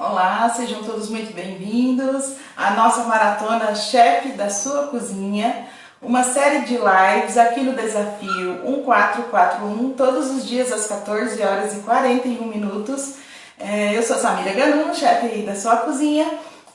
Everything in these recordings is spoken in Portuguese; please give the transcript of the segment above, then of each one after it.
Olá, sejam todos muito bem-vindos à nossa maratona Chefe da Sua Cozinha, uma série de lives aqui no Desafio 1441, todos os dias às 14 horas e 41 minutos. Eu sou Samira Ganun, chefe da sua cozinha,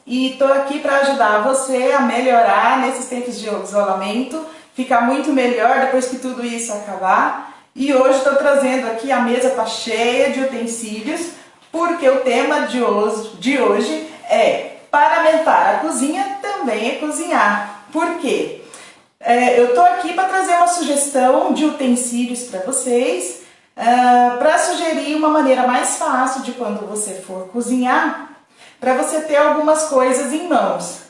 e estou aqui para ajudar você a melhorar nesses tempos de isolamento, ficar muito melhor depois que tudo isso acabar. E hoje estou trazendo aqui, a mesa está cheia de utensílios, porque o tema de hoje é paramentar a cozinha também é cozinhar. Por quê? Eu estou aqui para trazer uma sugestão de utensílios para vocês, para sugerir uma maneira mais fácil de quando você for cozinhar, para você ter algumas coisas em mãos.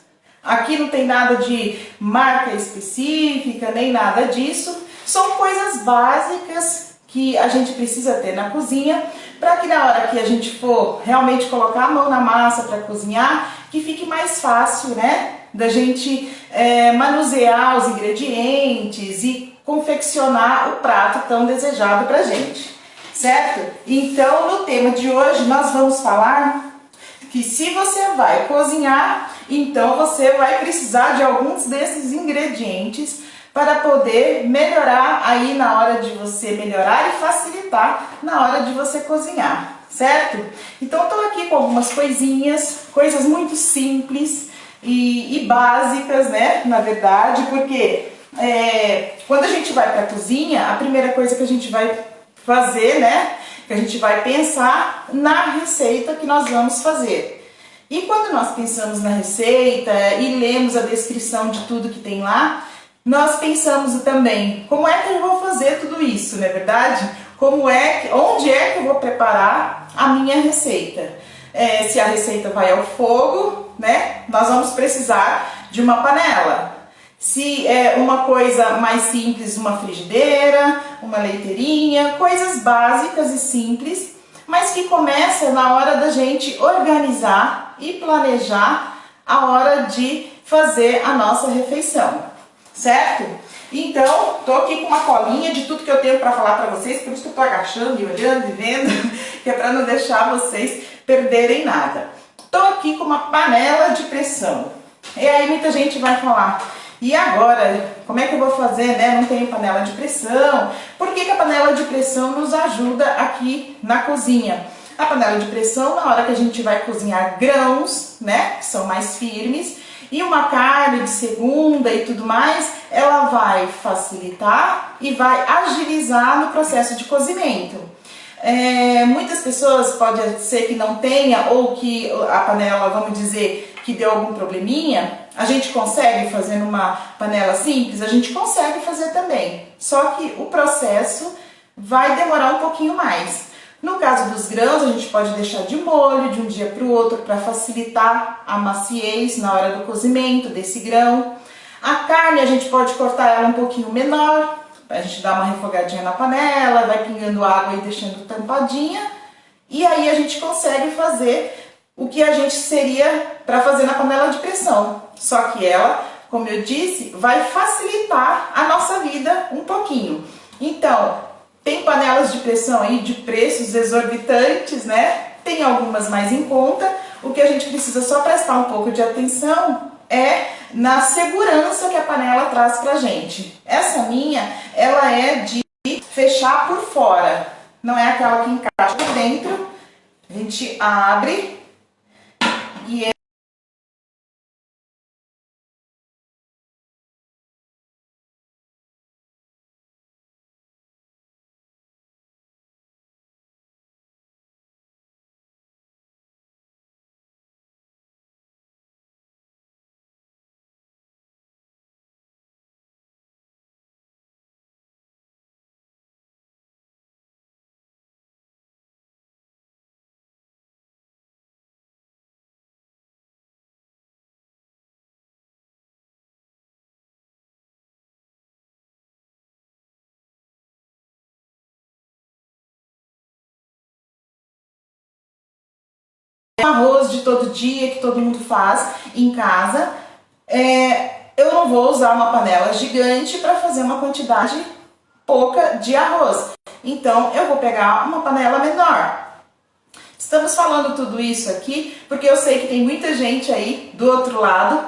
Aqui não tem nada de marca específica, nem nada disso, são coisas básicas que a gente precisa ter na cozinha, para que na hora que a gente for realmente colocar a mão na massa para cozinhar, que fique mais fácil, né, da gente manusear os ingredientes e confeccionar o prato tão desejado pra gente, certo? Então, no tema de hoje, nós vamos falar que se você vai cozinhar, então você vai precisar de alguns desses ingredientes para poder melhorar aí na hora de você melhorar e facilitar na hora de você cozinhar, certo? Então estou aqui com algumas coisas muito simples e básicas, né, na verdade, porque quando a gente vai para a cozinha, a primeira coisa que a gente vai fazer, né, que a gente vai pensar na receita que nós vamos fazer. E quando nós pensamos na receita e lemos a descrição de tudo que tem lá, nós pensamos também, como é que eu vou fazer tudo isso, não é verdade? Onde é que eu vou preparar a minha receita? Se a receita vai ao fogo, né? Nós vamos precisar de uma panela. Se é uma coisa mais simples, uma frigideira, uma leiteirinha, coisas básicas e simples, mas que começa na hora da gente organizar e planejar a hora de fazer a nossa refeição. Certo? Então, tô aqui com uma colinha de tudo que eu tenho para falar para vocês, por isso que eu tô agachando e olhando e vendo, que é para não deixar vocês perderem nada. Tô aqui com uma panela de pressão. E aí muita gente vai falar, e agora, como é que eu vou fazer, né? Não tenho panela de pressão. Por que a panela de pressão nos ajuda aqui na cozinha? A panela de pressão, na hora que a gente vai cozinhar grãos, né, que são mais firmes, e uma carne de segunda e tudo mais, ela vai facilitar e vai agilizar no processo de cozimento. Muitas pessoas pode ser que não tenha, ou que a panela, vamos dizer, que deu algum probleminha. A gente consegue fazer numa panela simples? A gente consegue fazer também, só que o processo vai demorar um pouquinho mais. No caso dos grãos, a gente pode deixar de molho de um dia para o outro para facilitar a maciez na hora do cozimento desse grão. A carne a gente pode cortar ela um pouquinho menor, a gente dá uma refogadinha na panela, vai pingando água e deixando tampadinha. E aí a gente consegue fazer o que a gente seria para fazer na panela de pressão. Só que ela, como eu disse, vai facilitar a nossa vida um pouquinho. Então, tem panelas de pressão aí de preços exorbitantes, né? Tem algumas mais em conta. O que a gente precisa só prestar um pouco de atenção é na segurança que a panela traz pra gente. Essa minha, ela é de fechar por fora. Não é aquela que encaixa por dentro. A gente abre e arroz de todo dia que todo mundo faz em casa, eu não vou usar uma panela gigante para fazer uma quantidade pouca de arroz. Então eu vou pegar uma panela menor. Estamos falando tudo isso aqui porque eu sei que tem muita gente aí do outro lado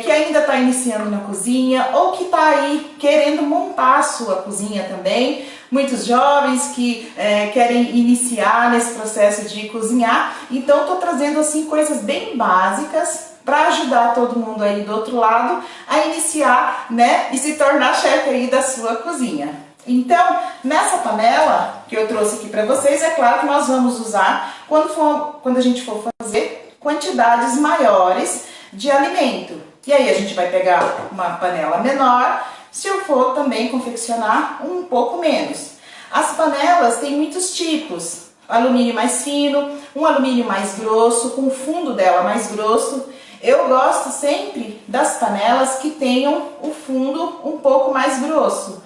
que ainda está iniciando na cozinha ou que está aí querendo montar a sua cozinha também. Muitos jovens que querem iniciar nesse processo de cozinhar. Então estou trazendo assim coisas bem básicas para ajudar todo mundo aí do outro lado a iniciar, né, e se tornar chefe aí da sua cozinha. Então, nessa panela que eu trouxe aqui para vocês, é claro que nós vamos usar quando a gente for fazer quantidades maiores de alimento. E aí a gente vai pegar uma panela menor, se eu for também confeccionar um pouco menos. As panelas têm muitos tipos, alumínio mais fino, um alumínio mais grosso, com o fundo dela mais grosso. Eu gosto sempre das panelas que tenham o fundo um pouco mais grosso,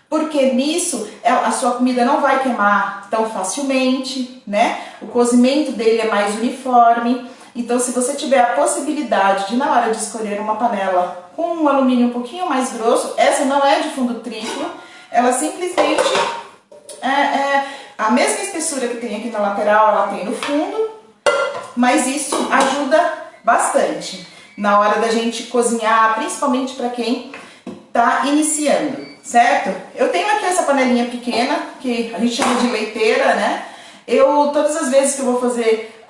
porque nisso a sua comida não vai queimar tão facilmente, né? O cozimento dele é mais uniforme. Então, se você tiver a possibilidade de, na hora de escolher uma panela com um alumínio um pouquinho mais grosso, essa não é de fundo triplo, ela simplesmente a mesma espessura que tem aqui na lateral, ela tem no fundo, mas isso ajuda bastante na hora da gente cozinhar, principalmente para quem está iniciando, certo? Eu tenho aqui essa panelinha pequena, que a gente chama de leiteira, né? Todas as vezes que eu vou fazer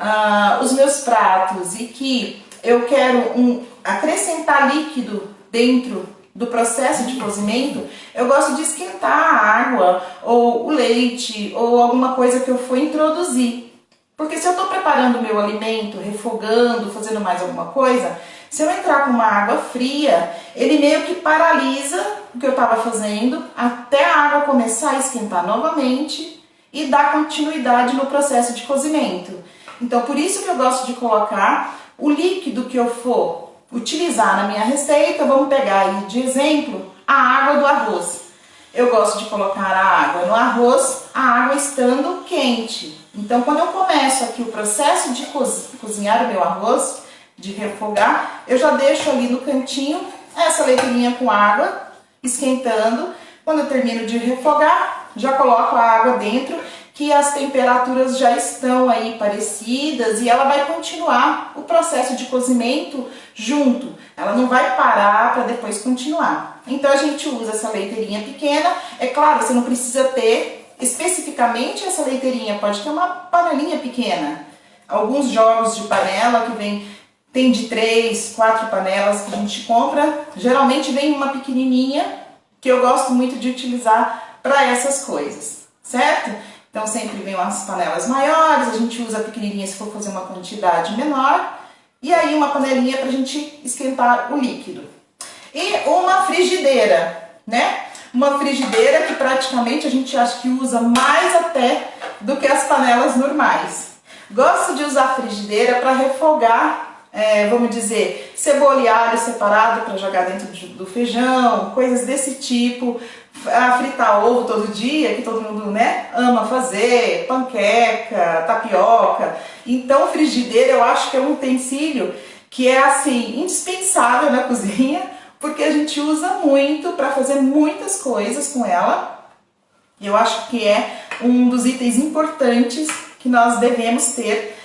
os meus pratos e que eu quero acrescentar líquido dentro do processo de cozimento, eu gosto de esquentar a água ou o leite ou alguma coisa que eu for introduzir. Porque se eu estou preparando o meu alimento, refogando, fazendo mais alguma coisa, se eu entrar com uma água fria, ele meio que paralisa o que eu estava fazendo até a água começar a esquentar novamente e dar continuidade no processo de cozimento. Então, por isso que eu gosto de colocar o líquido que eu for utilizar na minha receita. Vamos pegar aí de exemplo a água do arroz. Eu gosto de colocar a água no arroz, a água estando quente. Então, quando eu começo aqui o processo de cozinhar o meu arroz, de refogar, eu já deixo ali no cantinho essa leiteirinha com água esquentando. Quando eu termino de refogar, já coloco a água dentro, que as temperaturas já estão aí parecidas e ela vai continuar o processo de cozimento junto. Ela não vai parar para depois continuar. Então a gente usa essa leiteirinha pequena. É claro, você não precisa ter especificamente essa leiteirinha, pode ter uma panelinha pequena. Alguns jogos de panela que tem de 3, 4 panelas que a gente compra, geralmente vem uma pequenininha, que eu gosto muito de utilizar para essas coisas, certo? Então sempre vem umas panelas maiores, a gente usa a pequenininha se for fazer uma quantidade menor, e aí uma panelinha para a gente esquentar o líquido. E uma frigideira, né? Uma frigideira que praticamente a gente acha que usa mais até do que as panelas normais. Gosto de usar a frigideira para refogar, vamos dizer, cebola e alho separado para jogar dentro do feijão, coisas desse tipo. Fritar ovo todo dia, que todo mundo, né, ama fazer, panqueca, tapioca. Então, frigideira eu acho que é um utensílio que é assim indispensável na cozinha, porque a gente usa muito para fazer muitas coisas com ela. E eu acho que é um dos itens importantes que nós devemos ter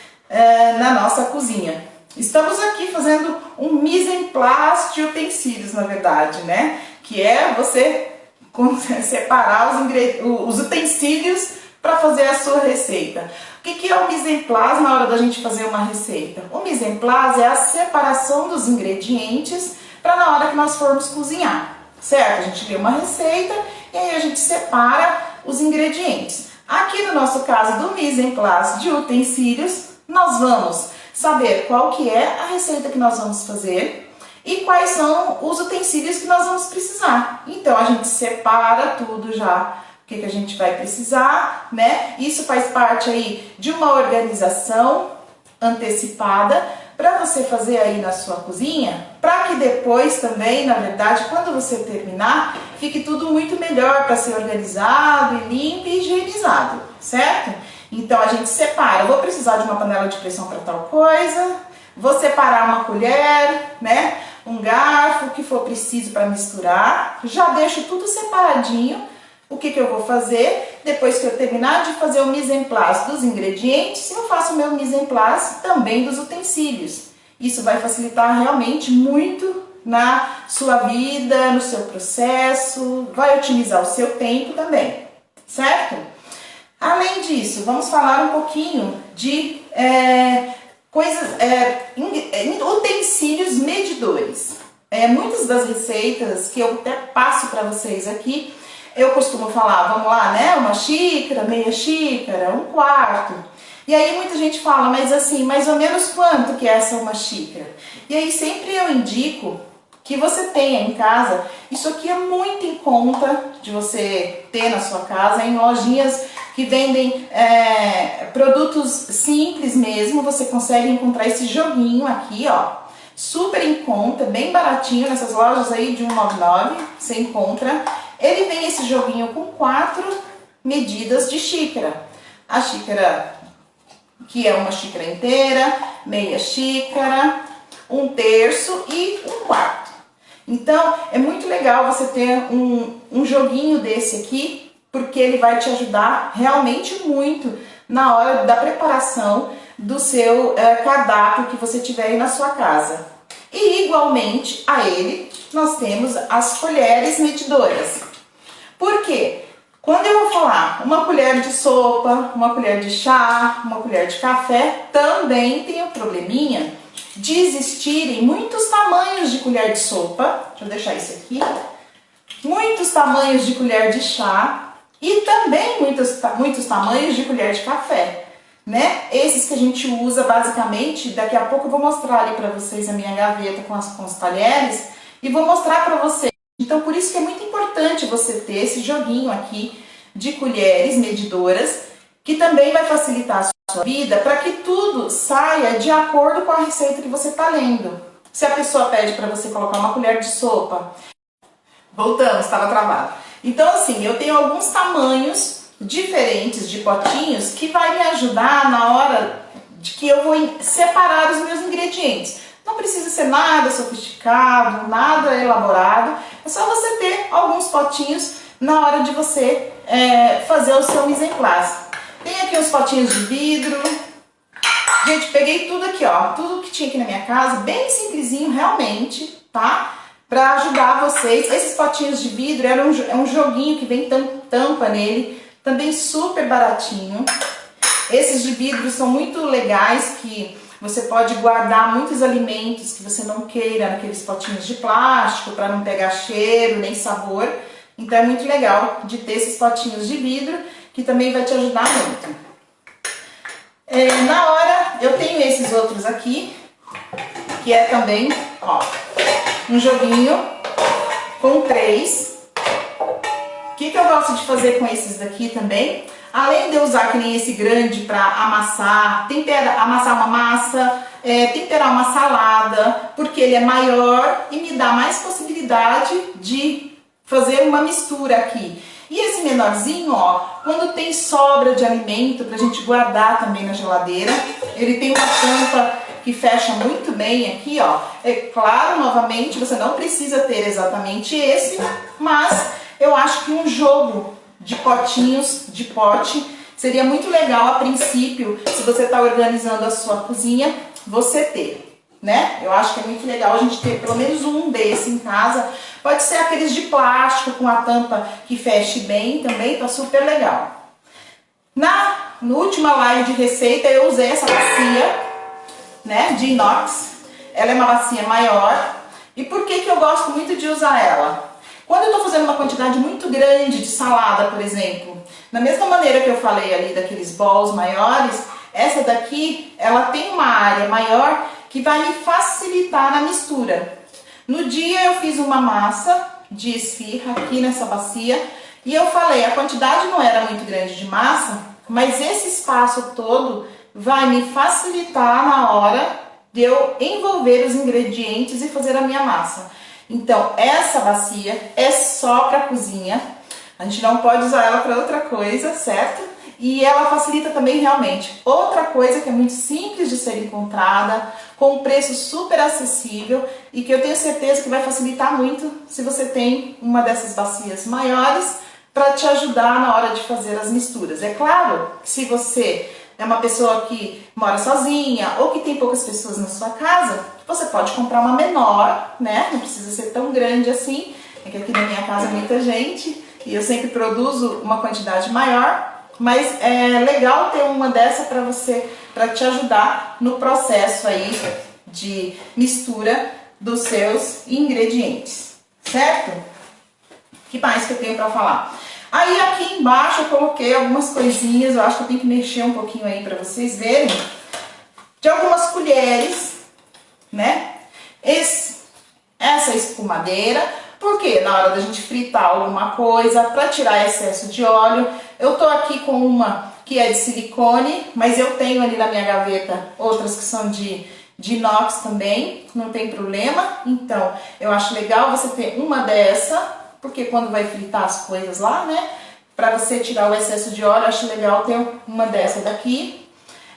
na nossa cozinha. Estamos aqui fazendo um mise en place de utensílios, na verdade, né? Que é você separar os utensílios para fazer a sua receita. O que é o mise en place na hora da gente fazer uma receita? O mise en place é a separação dos ingredientes para na hora que nós formos cozinhar, certo? A gente vê uma receita e aí a gente separa os ingredientes. Aqui no nosso caso do mise en place de utensílios, nós vamos saber qual que é a receita que nós vamos fazer e quais são os utensílios que nós vamos precisar. Então a gente separa tudo já, o que a gente vai precisar, né? Isso faz parte aí de uma organização antecipada para você fazer aí na sua cozinha, para que depois também, na verdade, quando você terminar, fique tudo muito melhor para ser organizado e limpo e higienizado, certo? Então a gente separa, eu vou precisar de uma panela de pressão para tal coisa, vou separar uma colher, né? Um garfo, o que for preciso para misturar, já deixo tudo separadinho. O que eu vou fazer? Depois que eu terminar de fazer o mise en place dos ingredientes, eu faço o meu mise en place também dos utensílios. Isso vai facilitar realmente muito na sua vida, no seu processo, vai otimizar o seu tempo também, certo? Além disso, vamos falar um pouquinho de utensílios medidores. Muitas das receitas que eu até passo para vocês aqui, eu costumo falar, vamos lá, né? Uma xícara, meia xícara, um quarto. E aí muita gente fala, mas assim, mais ou menos quanto que é essa uma xícara? E aí sempre eu indico que você tenha em casa, isso aqui é muito em conta de você ter na sua casa, em lojinhas que vendem produtos simples mesmo, você consegue encontrar esse joguinho aqui, ó, super em conta, bem baratinho, nessas lojas aí de 1,99, você encontra. Ele vem esse joguinho com 4 medidas de xícara. A xícara, que é uma xícara inteira, meia xícara, 1/3 e 1/4. Então, é muito legal você ter um joguinho desse aqui, porque ele vai te ajudar realmente muito na hora da preparação do seu cardápio que você tiver aí na sua casa. E igualmente a ele, nós temos as colheres medidoras. Por quê? Quando eu vou falar uma colher de sopa, uma colher de chá, uma colher de café, também tem o probleminha de existirem muitos tamanhos de colher de sopa, deixa eu deixar isso aqui, muitos tamanhos de colher de chá e também muitos tamanhos de colher de café, né? Esses que a gente usa basicamente, daqui a pouco eu vou mostrar ali para vocês a minha gaveta com os talheres e vou mostrar para vocês. Então por isso que é muito importante você ter esse joguinho aqui de colheres medidoras, que também vai facilitar a sua vida para que tudo saia de acordo com a receita que você está lendo. Se a pessoa pede para você colocar uma colher de sopa, voltamos, estava travado. Então assim, eu tenho alguns tamanhos diferentes de potinhos que vai me ajudar na hora de que eu vou separar os meus ingredientes. Não precisa ser nada sofisticado, nada elaborado, é só você ter alguns potinhos na hora de você fazer o seu mise en place. Tem aqui os potinhos de vidro. Gente, peguei tudo aqui, ó, tudo que tinha aqui na minha casa, bem simplesinho realmente, tá? Pra ajudar vocês. Esses potinhos de vidro é um joguinho que vem tampa nele, também super baratinho. Esses de vidro são muito legais, que você pode guardar muitos alimentos que você não queira naqueles potinhos de plástico, para não pegar cheiro nem sabor. Então é muito legal de ter esses potinhos de vidro, que também vai te ajudar muito. Na hora, eu tenho esses outros aqui, que é também, ó, um joguinho com 3. O que eu gosto de fazer com esses daqui também? Além de eu usar que nem esse grande para amassar, amassar uma massa, temperar uma salada, porque ele é maior e me dá mais possibilidade de fazer uma mistura aqui. E esse menorzinho, ó, quando tem sobra de alimento pra gente guardar também na geladeira, ele tem uma tampa que fecha muito bem aqui, ó. É claro, novamente, você não precisa ter exatamente esse, mas eu acho que um jogo de potinhos, de pote, seria muito legal a princípio, se você está organizando a sua cozinha, você ter, né? Eu acho que é muito legal a gente ter pelo menos um desse em casa. Pode ser aqueles de plástico com a tampa que feche bem também, tá super legal. Na última live de receita eu usei essa bacia, né, de inox. Ela é uma bacia maior. E por que eu gosto muito de usar ela? Quando eu estou fazendo uma quantidade muito grande de salada, por exemplo, da mesma maneira que eu falei ali daqueles bowls maiores, essa daqui, ela tem uma área maior que vai me facilitar na mistura. No dia eu fiz uma massa de esfirra aqui nessa bacia e eu falei, a quantidade não era muito grande de massa, mas esse espaço todo vai me facilitar na hora de eu envolver os ingredientes e fazer a minha massa. Então, essa bacia é só para cozinha, a gente não pode usar ela para outra coisa, certo? E ela facilita também realmente. Outra coisa que é muito simples de ser encontrada, com um preço super acessível e que eu tenho certeza que vai facilitar muito se você tem uma dessas bacias maiores para te ajudar na hora de fazer as misturas. É claro que se você é uma pessoa que mora sozinha ou que tem poucas pessoas na sua casa, você pode comprar uma menor, né? Não precisa ser tão grande assim. É que aqui na minha casa é muita gente e eu sempre produzo uma quantidade maior, mas é legal ter uma dessa para você, para te ajudar no processo aí de mistura dos seus ingredientes, certo? Que mais que eu tenho para falar? Aí aqui embaixo eu coloquei algumas coisinhas, eu acho que eu tenho que mexer um pouquinho aí para vocês verem, de algumas colheres, né? Essa espumadeira, porque na hora da gente fritar alguma coisa, para tirar excesso de óleo, eu tô aqui com uma que é de silicone, mas eu tenho ali na minha gaveta outras que são de inox também, não tem problema. Então, eu acho legal você ter uma dessa, porque quando vai fritar as coisas lá, né, para você tirar o excesso de óleo, eu acho legal ter uma dessa daqui.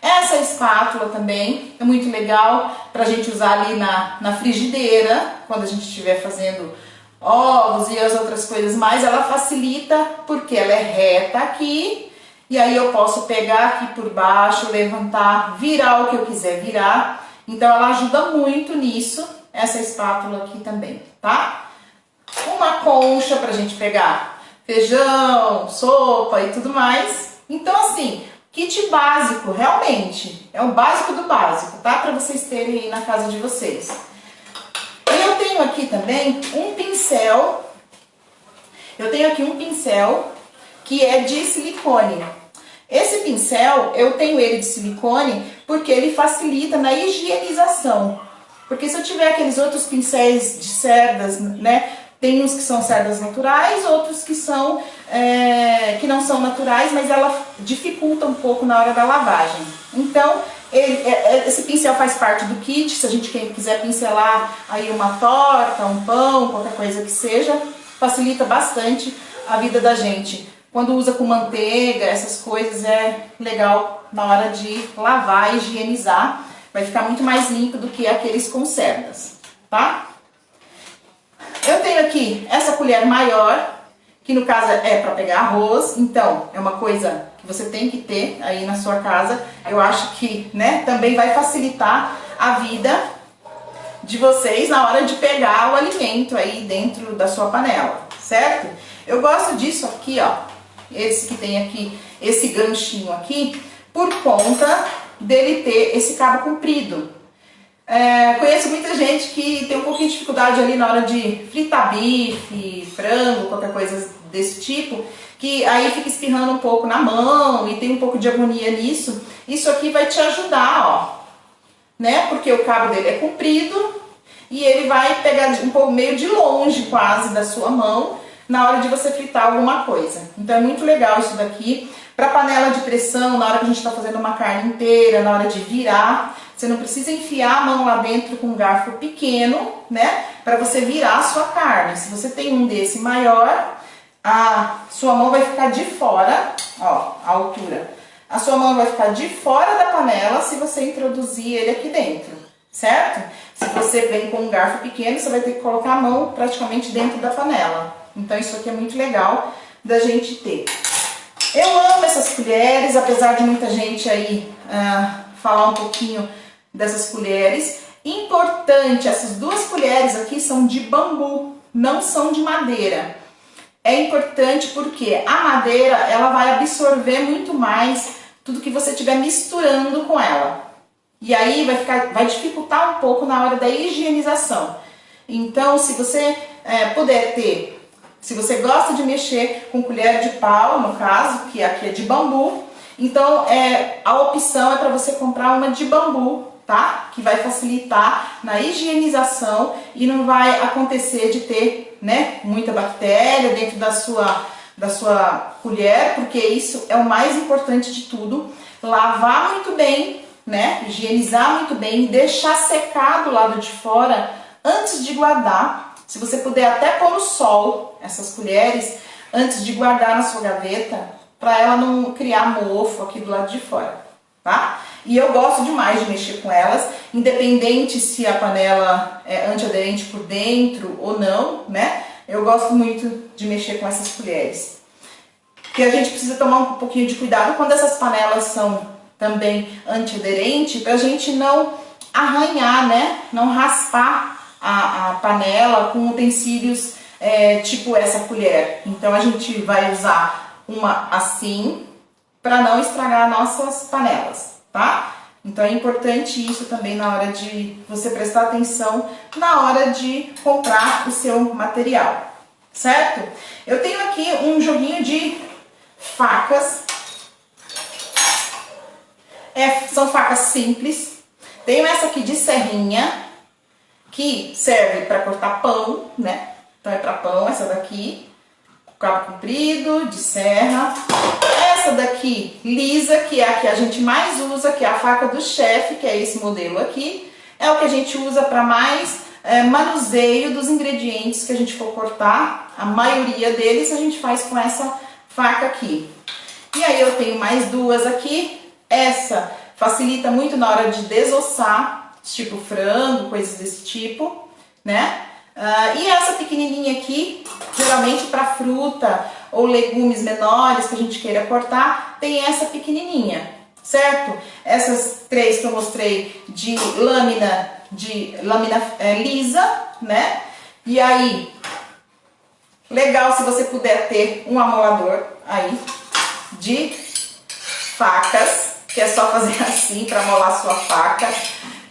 Essa espátula também é muito legal pra gente usar ali na frigideira, quando a gente estiver fazendo ovos e as outras coisas mais. Ela facilita porque ela é reta aqui, e aí eu posso pegar aqui por baixo, levantar, virar o que eu quiser virar. Então ela ajuda muito nisso, essa espátula aqui também, tá? Uma concha pra gente pegar feijão, sopa e tudo mais. Então assim, kit básico, realmente, é o básico do básico, tá? Pra vocês terem aí na casa de vocês. E eu tenho aqui também um pincel, que é de silicone. Esse pincel, eu tenho ele de silicone porque ele facilita na higienização. Porque se eu tiver aqueles outros pincéis de cerdas, né? Tem uns que são cerdas naturais, outros que são que não são naturais, mas ela dificulta um pouco na hora da lavagem. Então, esse pincel faz parte do kit. Se a gente quiser pincelar aí uma torta, um pão, qualquer coisa que seja, facilita bastante a vida da gente. Quando usa com manteiga, essas coisas, é legal na hora de lavar e higienizar. Vai ficar muito mais limpo do que aqueles com cerdas, tá? Eu tenho aqui essa colher maior, que no caso é para pegar arroz, então é uma coisa que você tem que ter aí na sua casa. Eu acho que, né, também vai facilitar a vida de vocês na hora de pegar o alimento aí dentro da sua panela, certo? Eu gosto disso aqui, ó, esse que tem aqui, esse ganchinho aqui, por conta dele ter esse cabo comprido. Conheço muita gente que tem um pouquinho de dificuldade ali na hora de fritar bife, frango, qualquer coisa desse tipo, que aí fica espirrando um pouco na mão e tem um pouco de agonia nisso. Isso aqui vai te ajudar, ó, né? Porque o cabo dele é comprido e ele vai pegar um pouco meio de longe quase da sua mão na hora de você fritar alguma coisa. Então é muito legal isso daqui. Para panela de pressão, na hora que a gente está fazendo uma carne inteira, na hora de virar, você não precisa enfiar a mão lá dentro com um garfo pequeno, né? Para você virar a sua carne. Se você tem um desse maior, a sua mão vai ficar de fora, ó, a altura. A sua mão vai ficar de fora da panela se você introduzir ele aqui dentro, certo? Se você vem com um garfo pequeno, você vai ter que colocar a mão praticamente dentro da panela. Então isso aqui é muito legal da gente ter. Eu amo essas colheres, apesar de muita gente aí falar um pouquinho dessas colheres. Importante, essas duas colheres aqui são de bambu, não são de madeira. É importante porque a madeira, ela vai absorver muito mais tudo que você estiver misturando com ela. E aí vai dificultar um pouco na hora da higienização. Então, se você puder ter, se você gosta de mexer com colher de pau, no caso, que aqui é de bambu, então a opção é para você comprar uma de bambu, tá? Que vai facilitar na higienização e não vai acontecer de ter, né, muita bactéria dentro da sua colher, porque isso é o mais importante de tudo. Lavar muito bem, né? Higienizar muito bem, deixar secar do lado de fora antes de guardar. Se você puder até pôr no sol essas colheres antes de guardar na sua gaveta, para ela não criar mofo aqui do lado de fora, tá? E eu gosto demais de mexer com elas, independente se a panela é antiaderente por dentro ou não, né? Eu gosto muito de mexer com essas colheres. que a gente precisa tomar um pouquinho de cuidado quando essas panelas são também antiaderentes, para a gente não arranhar, né? Não raspar a panela com utensílios tipo essa colher. Então a gente vai usar uma assim para não estragar nossas panelas, tá? Então é importante isso também na hora de você prestar atenção na hora de comprar o seu material, certo? Eu tenho aqui um joguinho de facas, são facas simples. Tenho essa aqui de serrinha, que serve para cortar pão, né? Então é para pão essa daqui, cabo comprido, de serra. Essa daqui, lisa, que é a que a gente mais usa, que é a faca do chefe, que é esse modelo aqui. É o que a gente usa para mais manuseio dos ingredientes que a gente for cortar. A maioria deles a gente faz com essa faca aqui. E aí eu tenho mais duas aqui. Essa facilita muito na hora de desossar, tipo frango, coisas desse tipo, né? E essa pequenininha aqui, geralmente para fruta ou legumes menores que a gente queira cortar, tem essa pequenininha, certo? Essas três que eu mostrei de lâmina lisa, né? E aí, legal se você puder ter um amolador aí de facas, que é só fazer assim para amolar sua faca.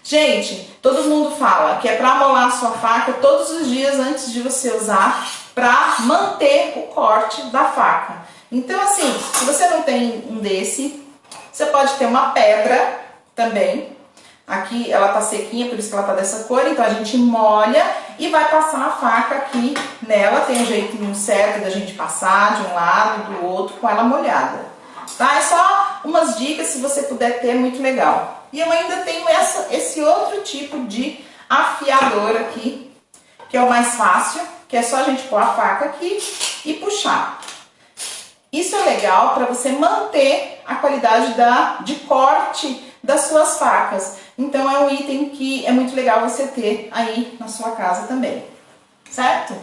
Gente, todo mundo fala que é para amolar a sua faca todos os dias antes de você usar, para manter o corte da faca. Então assim, se você não tem um desse, você pode ter uma pedra também. Aqui ela tá sequinha, por isso que ela tá dessa cor, então a gente molha e vai passar a faca aqui nela. Tem um jeitinho certo da gente passar de um lado, do outro, com ela molhada. Tá? É só umas dicas, se você puder ter, é muito legal. E eu ainda tenho esse outro tipo de afiador aqui, que é o mais fácil, que é só a gente pôr a faca aqui e puxar. Isso é legal para você manter a qualidade de corte das suas facas. Então é um item que é muito legal você ter aí na sua casa também, certo?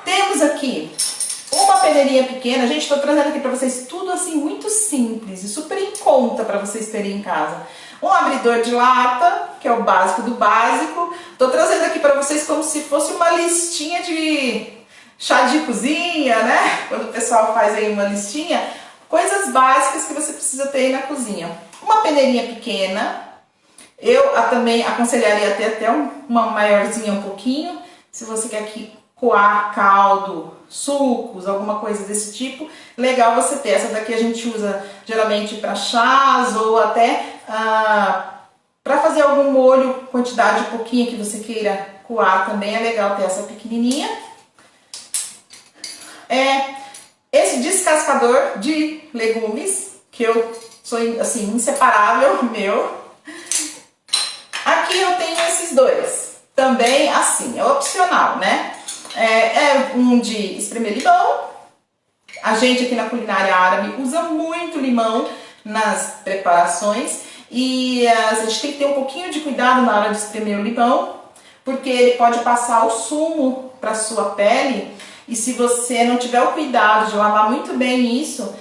Temos aqui uma peneirinha pequena. Gente, estou trazendo aqui para vocês tudo assim muito simples e super em conta para vocês terem em casa. Um abridor de lata, que é o básico do básico. Estou trazendo aqui para vocês como se fosse uma listinha de chá de cozinha, né? Quando o pessoal faz aí uma listinha, coisas básicas que você precisa ter aí na cozinha. Uma peneirinha pequena. Eu também aconselharia ter até uma maiorzinha um pouquinho, se você quer coar caldo, sucos, alguma coisa desse tipo. Legal você ter. Essa daqui a gente usa geralmente para chás ou até para fazer algum molho, quantidade pouquinha que você queira coar também. É legal ter essa pequenininha. Esse descascador de legumes, que eu sou assim inseparável meu. Aqui eu tenho esses dois, também assim, é opcional, né? É um de espremer limão. A gente aqui na culinária árabe usa muito limão nas preparações e a gente tem que ter um pouquinho de cuidado na hora de espremer o limão, porque ele pode passar o sumo para sua pele e se você não tiver o cuidado de lavar muito bem isso,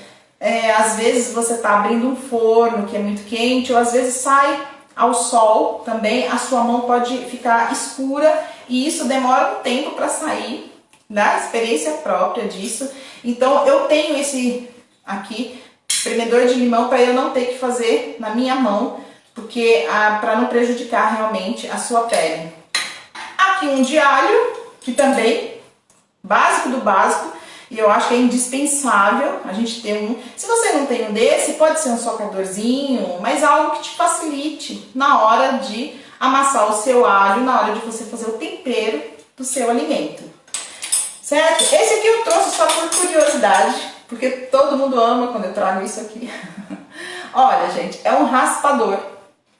às vezes você está abrindo um forno que é muito quente ou às vezes sai ao sol também, a sua mão pode ficar escura e isso demora um tempo para sair, da experiência própria disso. Então eu tenho esse aqui, espremedor de limão, para eu não ter que fazer na minha mão, porque para não prejudicar realmente a sua pele. Aqui um de alho, que também, básico do básico, e eu acho que é indispensável a gente ter um. Se você não tem um desse, pode ser um socadorzinho, mas algo que te facilite na hora de amassar o seu alho, na hora de você fazer o tempero do seu alimento. Certo? Esse aqui eu trouxe só por curiosidade, porque todo mundo ama quando eu trago isso aqui. Olha, gente, é um raspador.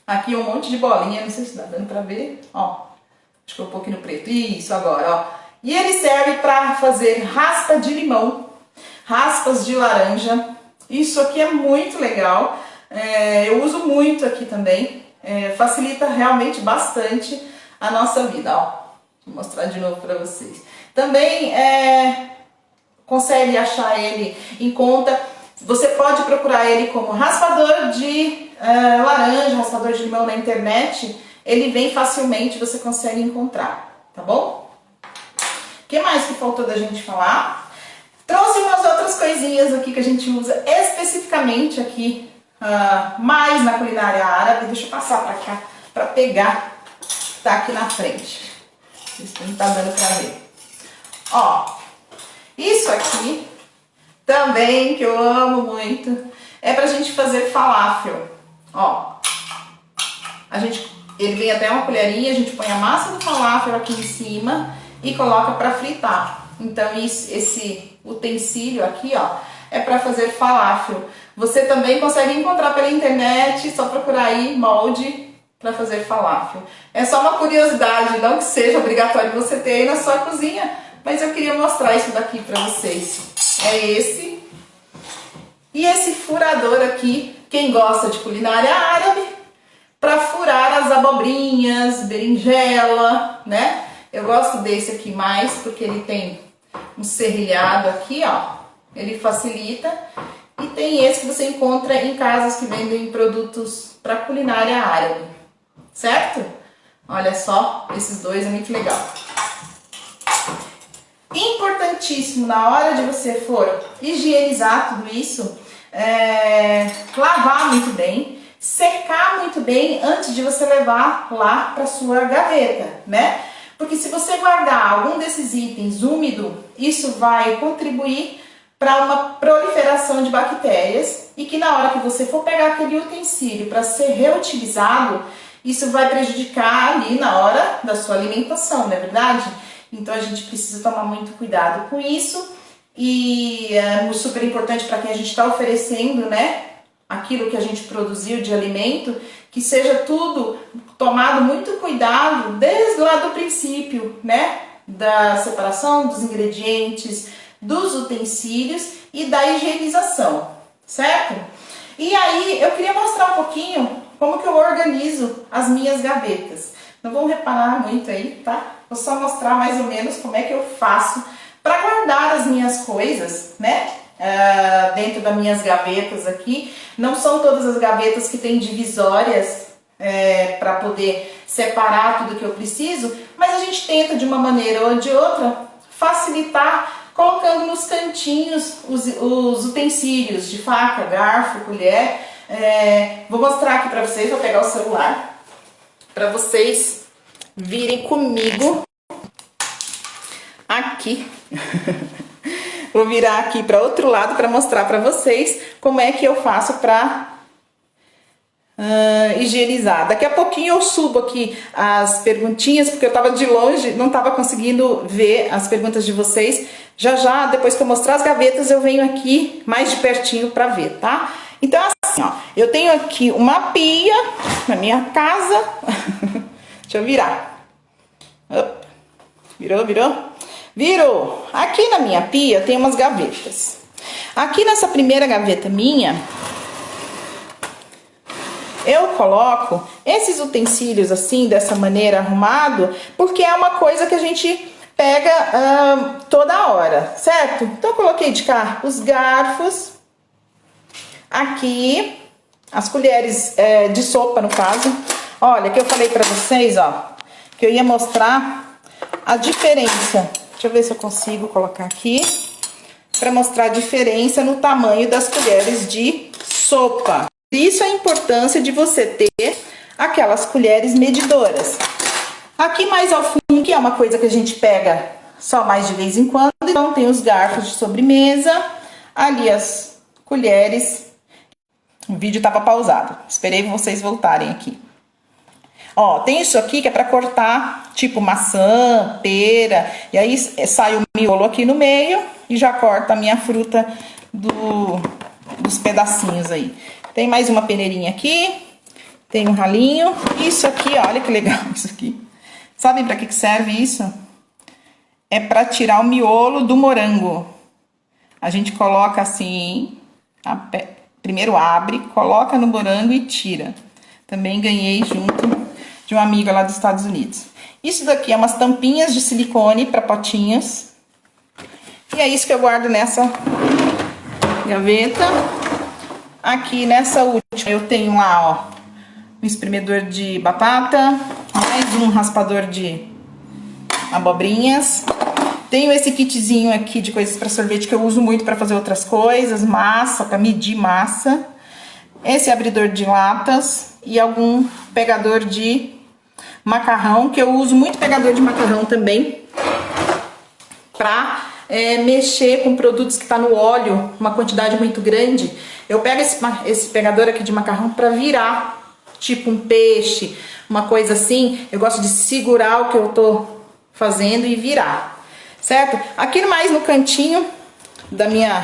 Aqui um monte de bolinha, não sei se dá dando pra ver. Ó, acho que um pouquinho no preto. Isso, agora, ó. E ele serve para fazer raspa de limão, raspas de laranja. Isso aqui é muito legal. Eu uso muito aqui também. Facilita realmente bastante a nossa vida. Ó, vou mostrar de novo para vocês. Também consegue achar ele em conta. Você pode procurar ele como raspador de laranja, raspador de limão na internet. Ele vem facilmente, você consegue encontrar, tá bom? O que mais que faltou da gente falar? Trouxe umas outras coisinhas aqui que a gente usa especificamente aqui, mais na culinária árabe. Deixa eu passar pra cá, pra pegar, tá aqui na frente. Isso não tá dando pra ver. Ó, isso aqui também, que eu amo muito, é pra gente fazer falafel. Ó, ele vem até uma colherinha, a gente põe a massa do falafel aqui em cima e coloca pra fritar. Então esse utensílio aqui, ó, é pra fazer falafel. Você também consegue encontrar pela internet, só procurar aí molde pra fazer falafel. É só uma curiosidade, não que seja obrigatório você ter aí na sua cozinha, mas eu queria mostrar isso daqui pra vocês. É esse. E esse furador aqui, quem gosta de culinária árabe, para furar as abobrinhas, berinjela, né? Eu gosto desse aqui mais porque ele tem um serrilhado aqui, ó. Ele facilita. E tem esse que você encontra em casas que vendem produtos para culinária árabe, certo? Olha só, esses dois é muito legal. Importantíssimo na hora de você for higienizar tudo isso, lavar muito bem, secar muito bem antes de você levar lá para sua gaveta, né? Porque se você guardar algum desses itens úmido, isso vai contribuir para uma proliferação de bactérias e que na hora que você for pegar aquele utensílio para ser reutilizado, isso vai prejudicar ali na hora da sua alimentação, não é verdade? Então a gente precisa tomar muito cuidado com isso e é super importante para quem a gente está oferecendo, né? Aquilo que a gente produziu de alimento, que seja tudo tomado muito cuidado desde lá do princípio, né? Da separação dos ingredientes, dos utensílios e da higienização, certo? E aí eu queria mostrar um pouquinho como que eu organizo as minhas gavetas. Não vão reparar muito aí, tá? Vou só mostrar mais ou menos como é que eu faço para guardar as minhas coisas, né? Dentro das minhas gavetas aqui. Não são todas as gavetas que têm divisórias para poder separar tudo que eu preciso, mas a gente tenta de uma maneira ou de outra facilitar colocando nos cantinhos os utensílios de faca, garfo, colher. Vou mostrar aqui para vocês, vou pegar o celular para vocês virem comigo aqui. Vou virar aqui para outro lado para mostrar para vocês como é que eu faço para higienizar. Daqui a pouquinho eu subo aqui as perguntinhas, porque eu estava de longe, não estava conseguindo ver as perguntas de vocês. Já, depois que eu mostrar as gavetas, eu venho aqui mais de pertinho para ver, tá? Então assim, ó, eu tenho aqui uma pia na minha casa. Deixa eu virar. Opa. Virou. Aqui na minha pia tem umas gavetas. Aqui nessa primeira gaveta minha, eu coloco esses utensílios assim, dessa maneira, arrumado, porque é uma coisa que a gente pega toda hora, certo? Então eu coloquei de cá os garfos, aqui, as colheres de sopa no caso. Olha, que eu falei pra vocês, ó, que eu ia mostrar a diferença. Deixa eu ver se eu consigo colocar aqui, pra mostrar a diferença no tamanho das colheres de sopa. Isso é a importância de você ter aquelas colheres medidoras. Aqui mais ao fundo, que é uma coisa que a gente pega só mais de vez em quando, então tem os garfos de sobremesa, ali as colheres. O vídeo estava pausado, esperei vocês voltarem aqui. Ó, tem isso aqui que é para cortar, tipo maçã, pera, e aí sai o miolo aqui no meio e já corta a minha fruta dos pedacinhos aí. Tem mais uma peneirinha aqui, tem um ralinho. Isso aqui, olha que legal isso aqui. Sabem para que serve isso? É para tirar o miolo do morango. A gente coloca assim, primeiro abre, coloca no morango e tira. Também ganhei junto de uma amiga lá dos Estados Unidos. Isso daqui é umas tampinhas de silicone para potinhos. E é isso que eu guardo nessa gaveta. Aqui nessa última eu tenho lá, ó, um espremedor de batata, mais um raspador de abobrinhas. Tenho esse kitzinho aqui de coisas para sorvete que eu uso muito para fazer outras coisas, massa, para medir massa. Esse abridor de latas e algum pegador de macarrão, que eu uso muito pegador de macarrão também para mexer com produtos que tá no óleo, uma quantidade muito grande. Eu pego esse pegador aqui de macarrão para virar, tipo um peixe, uma coisa assim. Eu gosto de segurar o que eu tô fazendo e virar, certo? Aqui mais no cantinho da minha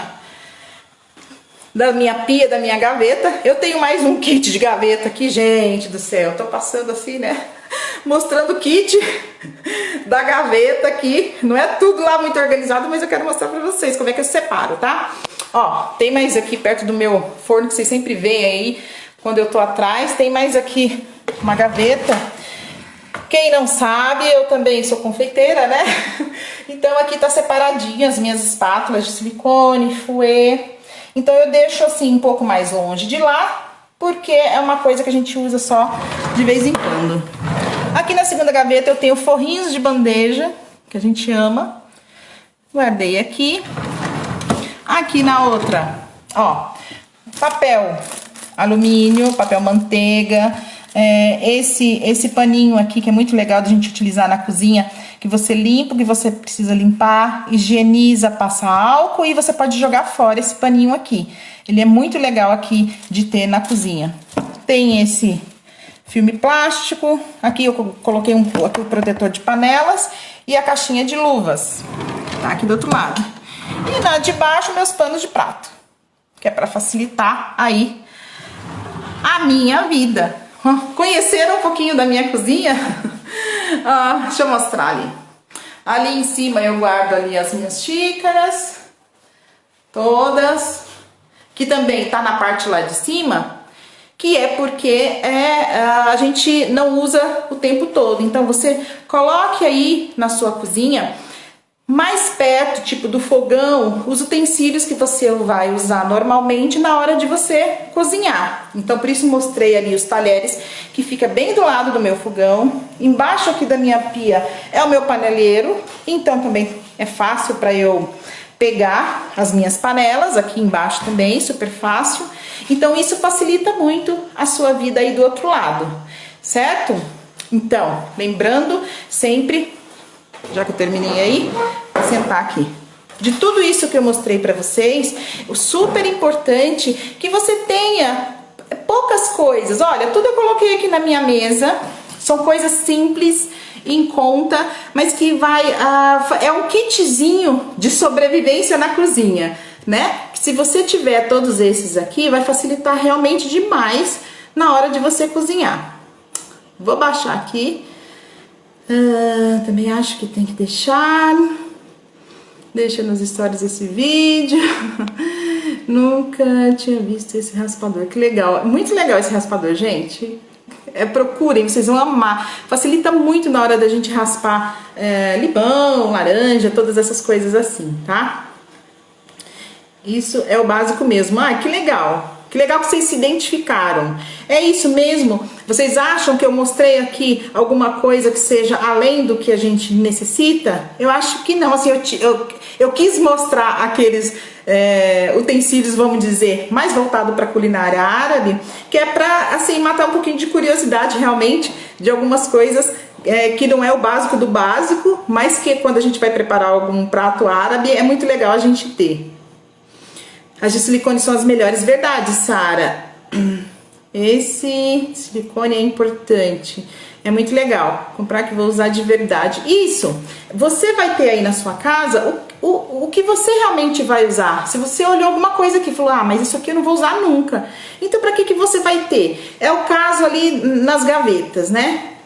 pia, da minha gaveta, eu tenho mais um kit de gaveta aqui, gente do céu. Tô passando assim, né? Mostrando o kit da gaveta aqui. Não é tudo lá muito organizado, mas eu quero mostrar pra vocês como é que eu separo, tá? Ó, tem mais aqui perto do meu forno, que vocês sempre veem aí quando eu tô atrás. Tem mais aqui uma gaveta. Quem não sabe, eu também sou confeiteira, né? Então aqui tá separadinho as minhas espátulas de silicone, fouet. Então eu deixo assim um pouco mais longe de lá, porque é uma coisa que a gente usa só de vez em quando. Aqui na segunda gaveta eu tenho forrinhos de bandeja, que a gente ama. Guardei aqui. Aqui na outra, ó, papel alumínio, papel manteiga. Esse paninho aqui que é muito legal da gente utilizar na cozinha, que você limpa o que você precisa limpar, higieniza, passa álcool e você pode jogar fora esse paninho aqui. Ele é muito legal aqui de ter na cozinha. Tem esse filme plástico, aqui eu coloquei aqui o protetor de panelas e a caixinha de luvas, tá aqui do outro lado. E na de baixo meus panos de prato, que é para facilitar aí a minha vida. Conheceram um pouquinho da minha cozinha? Deixa eu mostrar ali. Ali em cima eu guardo ali as minhas xícaras, todas, que também tá na parte lá de cima, que é porque a gente não usa o tempo todo. Então você coloque aí na sua cozinha, mais perto, tipo do fogão, os utensílios que você vai usar normalmente na hora de você cozinhar. Então por isso mostrei ali os talheres, que fica bem do lado do meu fogão. Embaixo aqui da minha pia é o meu paneleiro, então também é fácil para eu pegar as minhas panelas. Aqui embaixo também, super fácil. Então isso facilita muito a sua vida aí do outro lado, certo? Então, lembrando sempre, já que eu terminei aí, vou sentar aqui. De tudo isso que eu mostrei pra vocês, o super importante que você tenha poucas coisas. Olha, tudo eu coloquei aqui na minha mesa. São coisas simples, em conta, mas que é um kitzinho de sobrevivência na cozinha, né? Se você tiver todos esses aqui, vai facilitar realmente demais na hora de você cozinhar. Vou baixar aqui. Também acho que tem que deixar. Deixa nos stories esse vídeo. Nunca tinha visto esse raspador. Que legal. Muito legal esse raspador, gente. Procurem, vocês vão amar. Facilita muito na hora da gente raspar limão, laranja, todas essas coisas assim, tá? Isso é o básico mesmo. Que legal. Que legal que vocês se identificaram. É isso mesmo? Vocês acham que eu mostrei aqui alguma coisa que seja além do que a gente necessita? Eu acho que não. Assim, eu quis mostrar aqueles utensílios, vamos dizer, mais voltado para culinária árabe, que é para assim matar um pouquinho de curiosidade realmente de algumas coisas que não é o básico do básico, mas que quando a gente vai preparar algum prato árabe é muito legal a gente ter. As de silicone são as melhores, verdade, Sara? Esse silicone é importante, é muito legal. Comprar que vou usar de verdade. Isso, você vai ter aí na sua casa o que você realmente vai usar. Se você olhou alguma coisa aqui e falou, mas isso aqui eu não vou usar nunca. Então para que você vai ter? É o caso ali nas gavetas, né?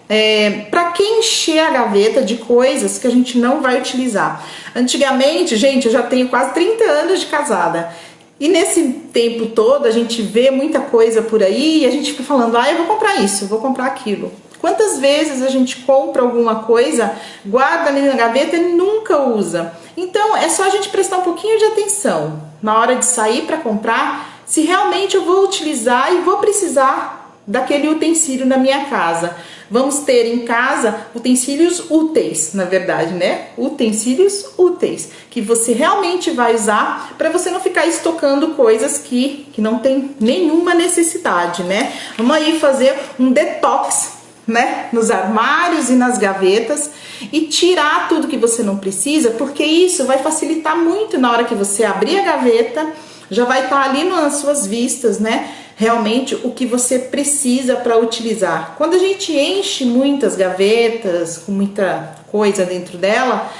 Para que encher a gaveta de coisas que a gente não vai utilizar? Antigamente, gente, eu já tenho quase 30 anos de casada. E nesse tempo todo a gente vê muita coisa por aí e a gente fica falando, eu vou comprar isso, eu vou comprar aquilo. Quantas vezes a gente compra alguma coisa, guarda ali na gaveta e nunca usa? Então é só a gente prestar um pouquinho de atenção na hora de sair para comprar, se realmente eu vou utilizar e vou precisar daquele utensílio na minha casa. Vamos ter em casa utensílios úteis, na verdade, né? Utensílios úteis, que você realmente vai usar para você não ficar estocando coisas que não tem nenhuma necessidade, né? Vamos aí fazer um detox, né? Nos armários e nas gavetas e tirar tudo que você não precisa, porque isso vai facilitar muito na hora que você abrir a gaveta, já vai estar ali nas suas vistas, né? Realmente o que você precisa para utilizar. Quando a gente enche muitas gavetas com muita coisa dentro dela,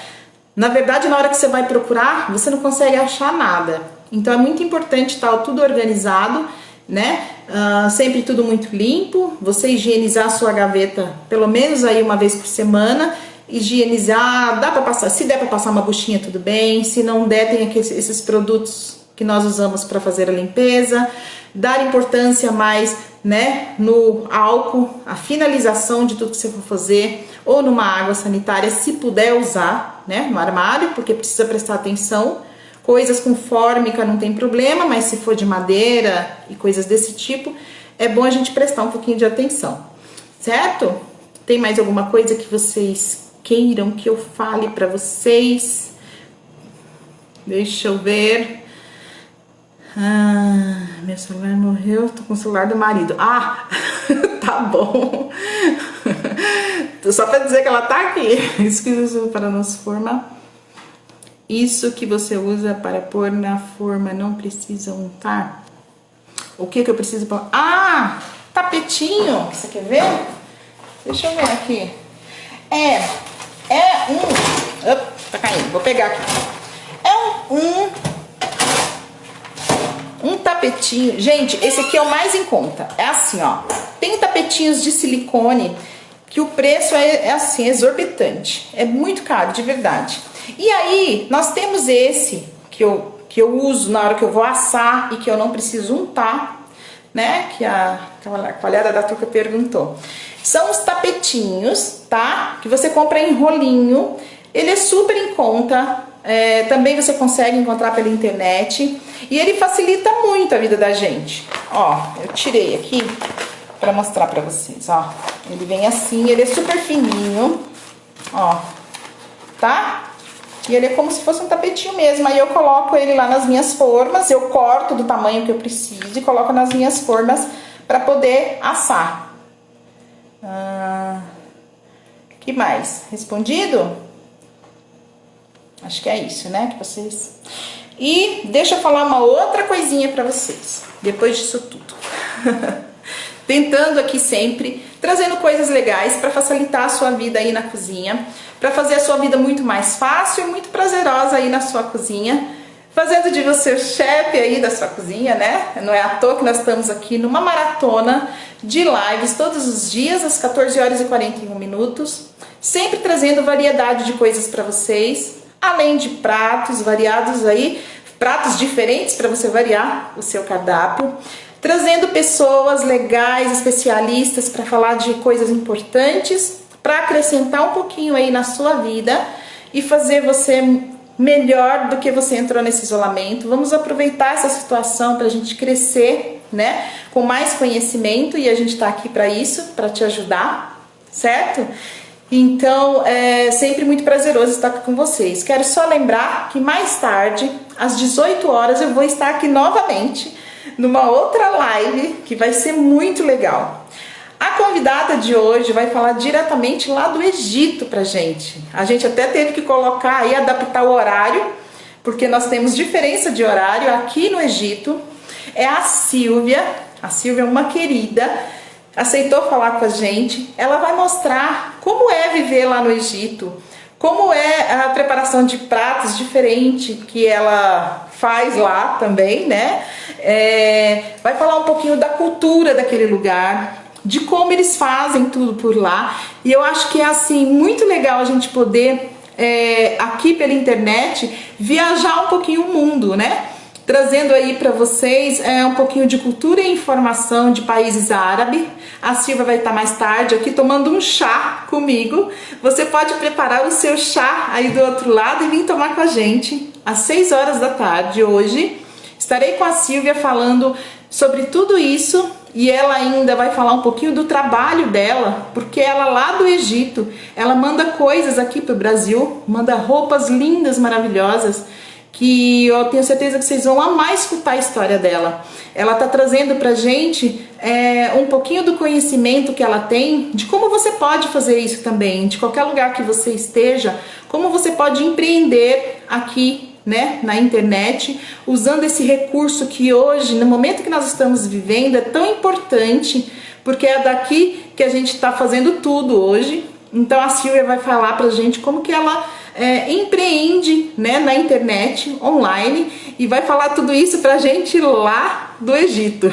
na verdade na hora que você vai procurar, você não consegue achar nada. Então é muito importante estar tudo organizado, né? Sempre tudo muito limpo, você higienizar a sua gaveta pelo menos aí uma vez por semana. Higienizar, dá para passar, se der para passar uma buchinha tudo bem, se não der tem esses produtos que nós usamos para fazer a limpeza. Dar importância mais, né, no álcool, a finalização de tudo que você for fazer, ou numa água sanitária, se puder usar, né, no armário, porque precisa prestar atenção. Coisas com fórmica não tem problema, mas se for de madeira e coisas desse tipo, é bom a gente prestar um pouquinho de atenção, certo? Tem mais alguma coisa que vocês queiram que eu fale para vocês? Deixa eu ver. Meu celular morreu, tô com o celular do marido. Tá bom. Só pra dizer que ela tá aqui. Isso que você usa para nos formar. Isso que você usa para pôr na forma não precisa untar. O que eu preciso pôr? Tapetinho. Você quer ver? Deixa eu ver aqui. Tá caindo. Vou pegar aqui. Um tapetinho, gente, esse aqui é o mais em conta. É assim, ó, tem tapetinhos de silicone que o preço é assim, exorbitante. É muito caro, de verdade. E aí, nós temos esse que eu uso na hora que eu vou assar e que eu não preciso untar, né? Que a coalhada da Tuca perguntou. São os tapetinhos, tá? Que você compra em rolinho. Ele é super em conta. Também você consegue encontrar pela internet e ele facilita muito a vida da gente. Ó, eu tirei aqui para mostrar para vocês, ó. Ele vem assim, ele é super fininho, ó, tá? E ele é como se fosse um tapetinho mesmo. Aí eu coloco ele lá nas minhas formas, eu corto do tamanho que eu preciso e coloco nas minhas formas para poder assar. Que mais? Respondido? Acho que é isso, né? Que vocês... E deixa eu falar uma outra coisinha pra vocês, depois disso tudo. Tentando aqui sempre, trazendo coisas legais pra facilitar a sua vida aí na cozinha, pra fazer a sua vida muito mais fácil e muito prazerosa aí na sua cozinha, fazendo de você o chefe aí da sua cozinha, né? Não é à toa que nós estamos aqui numa maratona de lives todos os dias, às 14h41, sempre trazendo variedade de coisas pra vocês, além de pratos variados aí, pratos diferentes para você variar o seu cardápio, trazendo pessoas legais, especialistas para falar de coisas importantes, para acrescentar um pouquinho aí na sua vida e fazer você melhor do que você entrou nesse isolamento. Vamos aproveitar essa situação para a gente crescer, né, com mais conhecimento, e a gente está aqui para isso, para te ajudar, certo? Então, é sempre muito prazeroso estar aqui com vocês. Quero só lembrar que mais tarde, às 18 horas, eu vou estar aqui novamente, numa outra live, que vai ser muito legal. A convidada de hoje vai falar diretamente lá do Egito pra gente. A gente até teve que colocar aí, adaptar o horário, porque nós temos diferença de horário aqui no Egito. É a Silvia. A Silvia é uma querida, aceitou falar com a gente. Ela vai mostrar como é viver lá no Egito, como é a preparação de pratos diferente que ela faz lá também, né? Vai falar um pouquinho da cultura daquele lugar, de como eles fazem tudo por lá. E eu acho que é assim muito legal a gente poder aqui pela internet viajar um pouquinho o mundo, né? trazendo aí para vocês um pouquinho de cultura e informação de países árabes. A Silvia vai estar mais tarde aqui tomando um chá comigo. Você pode preparar o seu chá aí do outro lado e vir tomar com a gente às 6 horas da tarde hoje. Estarei com a Silvia falando sobre tudo isso e ela ainda vai falar um pouquinho do trabalho dela, porque ela lá do Egito, ela manda coisas aqui para o Brasil, manda roupas lindas, maravilhosas, que eu tenho certeza que vocês vão amar escutar a história dela. Ela tá trazendo pra gente um pouquinho do conhecimento que ela tem de como você pode fazer isso também, de qualquer lugar que você esteja, como você pode empreender aqui, né, na internet, usando esse recurso que hoje, no momento que nós estamos vivendo, é tão importante, porque é daqui que a gente está fazendo tudo hoje. Então a Silvia vai falar pra gente como que ela empreende, né, na internet, online, e vai falar tudo isso pra gente lá do Egito.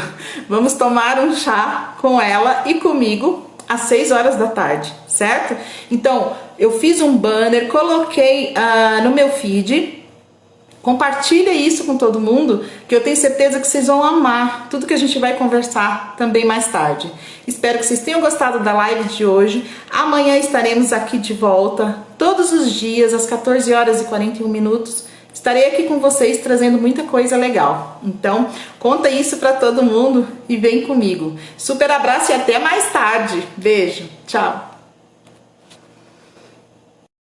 Vamos tomar um chá com ela e comigo às 6 horas da tarde, certo? Então, eu fiz um banner, coloquei no meu feed. Compartilha isso com todo mundo, que eu tenho certeza que vocês vão amar tudo que a gente vai conversar também mais tarde. Espero que vocês tenham gostado da live de hoje. Amanhã estaremos aqui de volta, todos os dias, às 14 horas e 41 minutos. Estarei aqui com vocês trazendo muita coisa legal. Então, conta isso para todo mundo e vem comigo. Super abraço e até mais tarde. Beijo, tchau.